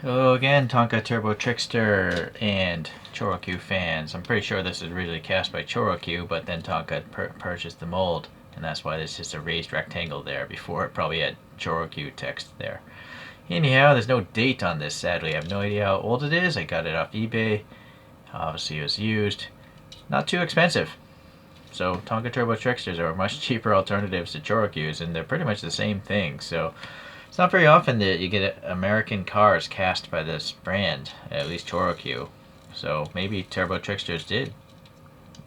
Hello again, Tonka Turbo Trickster and Choro-Q fans. I'm pretty sure this is originally cast by Choro-Q, but then Tonka purchased the mold, and that's why there's just a raised rectangle there. Before it probably had Choro-Q text there. Anyhow, there's no date on this, sadly. I have no idea how old it is. I got it off eBay. Obviously it was used. Not too expensive. So Tonka Turbo Tricksters are much cheaper alternatives to Choro-Qs, and they're pretty much the same thing. So it's not very often that you get American cars cast by this brand, at least Choro-Q. So maybe Turbo Tricksters did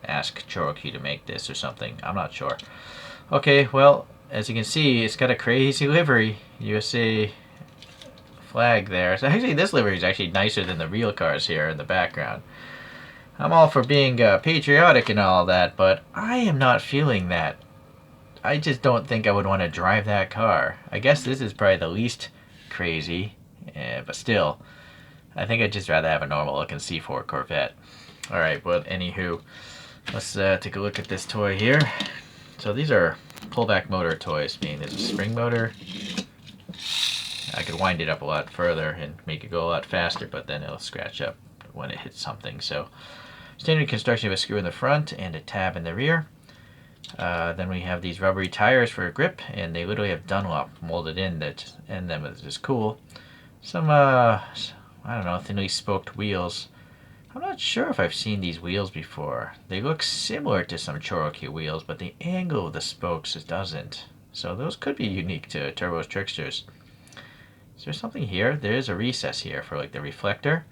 ask Choro-Q to make this or something. I'm not sure. Okay, well, as you can see, it's got a crazy livery. USA flag there. So actually, this livery is actually nicer than the real cars here in the background. I'm all for being patriotic and all that, but I am not feeling that. I just don't think I would want to drive that car. I guess this is probably the least crazy, but still, I think I'd just rather have a normal looking C4 Corvette. Alright, but anywho, let's take a look at this toy here. So these are pullback motor toys, meaning there's a spring motor. I could wind it up a lot further and make it go a lot faster, but then it'll scratch up when it hits something. So standard construction of a screw in the front and a tab in the rear. Then we have these rubbery tires for a grip, and they literally have Dunlop molded in them, which is cool. Some, I don't know, thinly spoked wheels. I'm not sure if I've seen these wheels before. They look similar to some Choro-Q wheels, but the angle of the spokes doesn't. So those could be unique to Turbo's Tricksters. Is there something here? There is a recess here for like the reflector.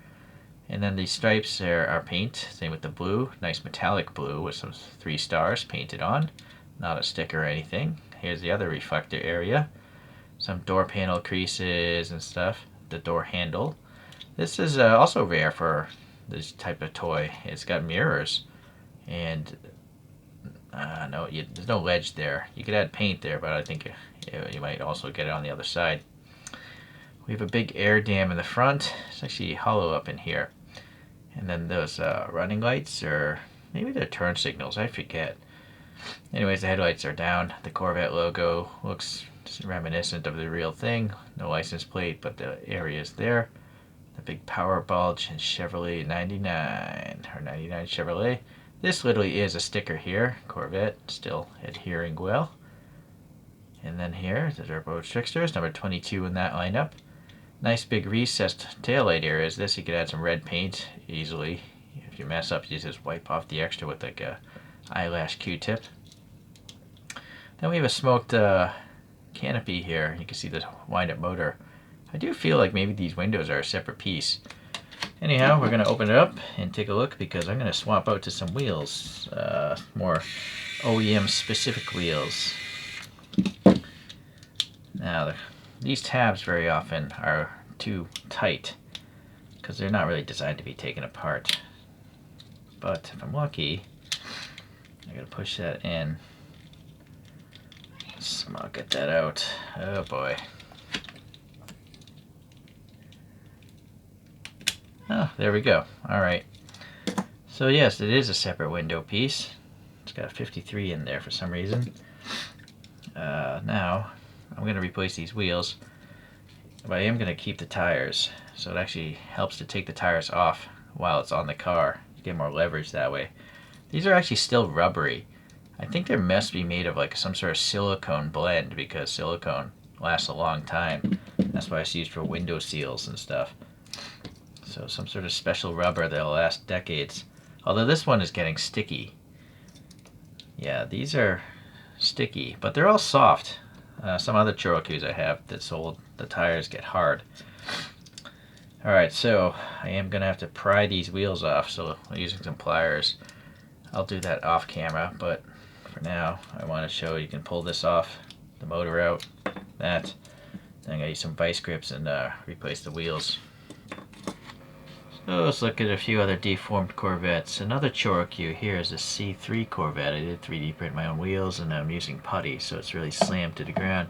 And then these stripes are paint, same with the blue, nice metallic blue with some 3 stars painted on. Not a sticker or anything. Here's the other reflector area. Some door panel creases and stuff. The door handle. This is also rare for this type of toy. It's got mirrors. And no, there's no ledge there. You could add paint there, but I think you might also get it on the other side. We have a big air dam in the front. It's actually hollow up in here. And then those running lights, or maybe they're turn signals, I forget. Anyways, the headlights are down. The Corvette logo looks reminiscent of the real thing. No license plate, but the area is there. The big power bulge in Chevrolet 99, or 99 Chevrolet. This literally is a sticker here. Corvette, still adhering well. And then here, the Turbo Tricksters, number 22 in that lineup. Nice big recessed taillight area is this. You could add some red paint easily. If you mess up, you just wipe off the extra with like a eyelash Q-tip. Then we have a smoked canopy here. You can see the wind-up motor. I do feel like maybe these windows are a separate piece. Anyhow, we're going to open it up and take a look because I'm going to swap out to some wheels. More OEM specific wheels. Now, these tabs very often are too tight because they're not really designed to be taken apart. But if I'm lucky, I gotta push that in. I'll get that out. Oh boy. Oh, there we go. Alright. So yes, it is a separate window piece. It's got a 53 in there for some reason. Now, I'm going to replace these wheels, but I am going to keep the tires. So it actually helps to take the tires off while it's on the car. You get more leverage that way. These are actually still rubbery. I think they must be made of like some sort of silicone blend because silicone lasts a long time. That's why it's used for window seals and stuff. So some sort of special rubber that'll last decades. Although this one is getting sticky. Yeah, these are sticky, but they're all soft. Some other Choro-Qs I have that sold, the tires get hard. Alright, so I am going to have to pry these wheels off, so I'm using some pliers. I'll do that off camera, but for now I want to show you can pull this off, the motor out, that. Then I'm going to use some vice grips and replace the wheels. So let's look at a few other deformed Corvettes. Another Choro-Q here is a C3 Corvette. I did 3D print my own wheels and I'm using putty, so it's really slammed to the ground.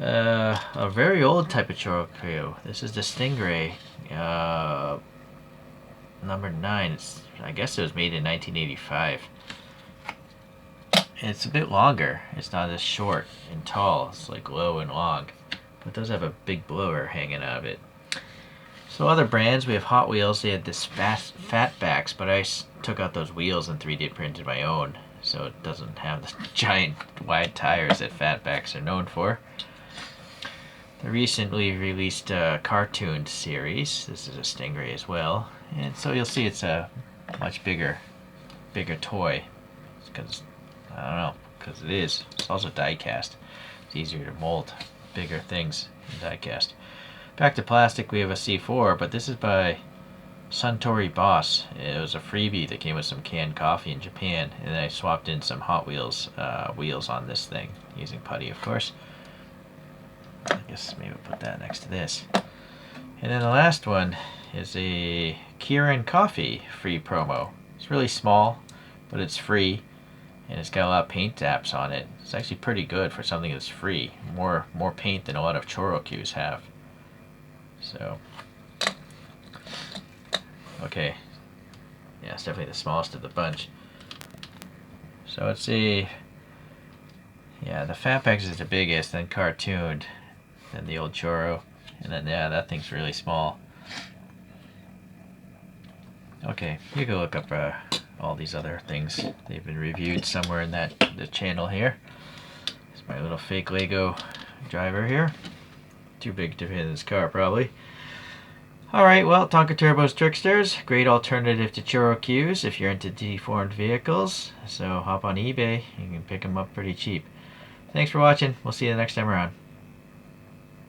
A very old type of Choro-Q. This is the Stingray, number 9. I guess it was made in 1985. It's a bit longer. It's not as short and tall. It's like low and long. But it does have a big blower hanging out of it. So other brands, we have Hot Wheels. They had this fatbacks, but I took out those wheels and 3D printed my own, so it doesn't have the giant wide tires that fatbacks are known for. The recently released cartoon series. This is a Stingray as well, and so you'll see it's a much bigger toy. Because I don't know, because it is. It's also die cast. It's easier to mold bigger things in die cast. Back to plastic, we have a C4, but this is by Suntory Boss. It was a freebie that came with some canned coffee in Japan, and I swapped in some Hot Wheels wheels on this thing, using putty, of course. I guess maybe we'll put that next to this. And then the last one is a Kirin Coffee free promo. It's really small, but it's free, and it's got a lot of paint apps on it. It's actually pretty good for something that's free. More paint than a lot of Choro-Qs have. So, okay, yeah, it's definitely the smallest of the bunch. So let's see, yeah, the Fatbacks is the biggest, then Cartooned, then the old Choro, and then yeah, that thing's really small. Okay, you can look up all these other things. They've been reviewed somewhere in the channel here. It's my little fake Lego driver here. Too big to fit in this car, probably. Alright, well, Tonka Turbo's Tricksters. Great alternative to Choro-Qs if you're into deformed vehicles. So hop on eBay. You can pick them up pretty cheap. Thanks for watching. We'll see you the next time around.